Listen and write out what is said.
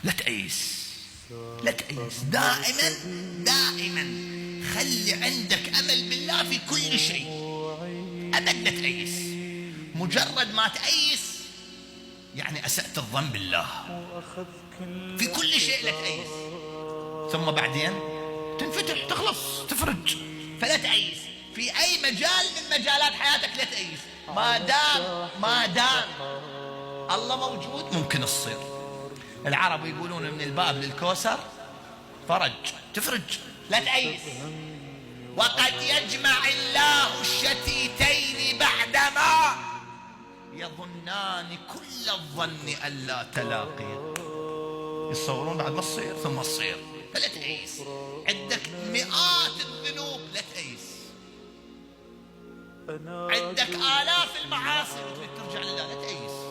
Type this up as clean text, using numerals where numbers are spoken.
لا تأيس، لا تأيس، دائما دائما خلي عندك أمل بالله في كل شيء، أبد لا تأيس. مجرد ما تأيس يعني أسأت الظن بالله في كل شيء، لا تأيس. ثم بعدين تنفتح، تخلص، تفرج. فلا تأيس في أي مجال من مجالات حياتك، لا تأيس. ما دام الله موجود ممكن تصير. العرب يقولون من الباب للكوثر فرج، تفرج، لا تأيس. وقد يجمع الله الشتيتين بعدما يظنان كل الظن ألا تلاقي. يتصورون بعد ما تصير ثم تصير. فلا تأيس. عندك مئات الذنوب، لا تأيس. عندك آلاف المعاصي وتريد ترجع لله، لا تأيس.